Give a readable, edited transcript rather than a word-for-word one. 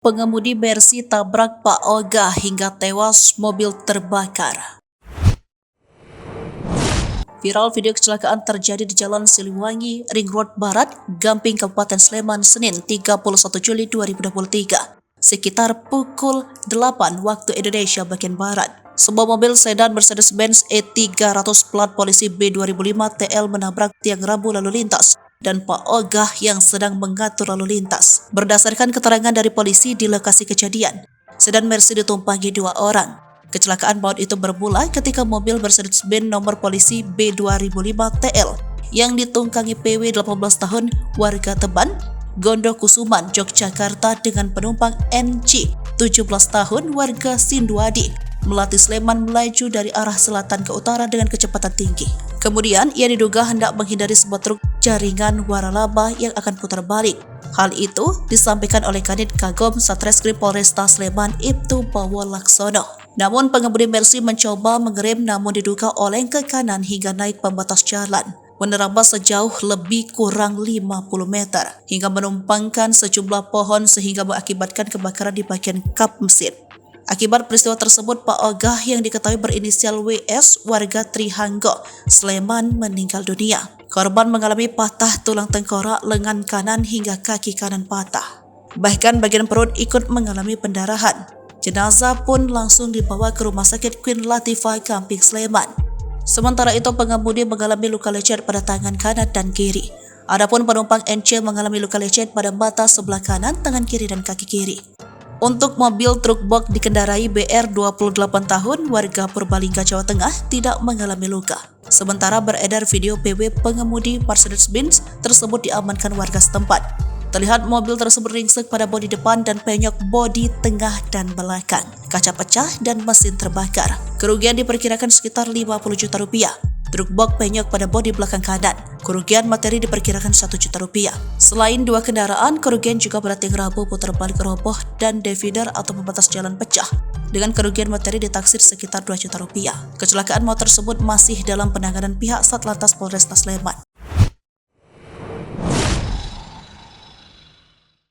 Pengemudi Mercy tabrak Pak Oga hingga tewas, mobil terbakar. Viral video kecelakaan terjadi di Jalan Siliwangi, Ring Road Barat, Gamping, Kabupaten Sleman, Senin 31 Juli 2023, sekitar pukul 8 waktu Indonesia bagian Barat. Sebuah mobil sedan Mercedes-Benz E300 plat polisi B2005 TL menabrak tiang rambu lalu lintas dan Pak Ogah yang sedang mengatur lalu lintas. Berdasarkan keterangan dari polisi di lokasi kejadian, sedan Mercy ditumpangi 2 orang. Kecelakaan maut itu bermula ketika mobil Mercedes-Benz nomor polisi B2005 TL yang ditunggangi PW 18 tahun warga Teban, Gondokusuman, Yogyakarta dengan penumpang NC 17 tahun warga Sinduadi, Melati, Sleman melaju dari arah selatan ke utara dengan kecepatan tinggi. Kemudian ia diduga hendak menghindari sebuah truk jaringan waralaba yang akan putar balik. Hal itu disampaikan oleh Kanit Kagum Satreskrim Polresta Sleman Ibtu Bowo Laksono. Namun pengemudi Mercy mencoba mengerem namun diduga oleng ke kanan hingga naik pembatas jalan, menerabas sejauh lebih kurang 50 meter hingga menumpangkan sejumlah pohon sehingga mengakibatkan kebakaran di bagian kap mesin. Akibat peristiwa tersebut, Pak Ogah yang diketahui berinisial WS warga Trihanggo, Sleman meninggal dunia. Korban mengalami patah tulang tengkorak, lengan kanan hingga kaki kanan patah. Bahkan bagian perut ikut mengalami pendarahan. Jenazah pun langsung dibawa ke Rumah Sakit Queen Latifah, Gamping, Sleman. Sementara itu pengemudi mengalami luka lecet pada tangan kanan dan kiri. Adapun penumpang NC mengalami luka lecet pada mata sebelah kanan, tangan kiri dan kaki kiri. Untuk mobil truk box dikendarai BR 28 tahun warga Purbalingga, Jawa Tengah tidak mengalami luka. Sementara beredar video PW pengemudi Mercedes-Benz tersebut diamankan warga setempat. Terlihat mobil tersebut ringsek pada bodi depan dan penyok bodi tengah dan belakang. Kaca pecah dan mesin terbakar. Kerugian diperkirakan sekitar 50 juta rupiah. Truk box penyok pada bodi belakang kanan. Kerugian materi diperkirakan 1 juta rupiah. Selain 2 kendaraan, kerugian juga pada tiang rambu putar balik roboh dan divider atau pembatas jalan pecah. Dengan kerugian materi ditaksir sekitar 2 juta rupiah. Kecelakaan maut tersebut masih dalam penanganan pihak Satlantas Polresta Sleman.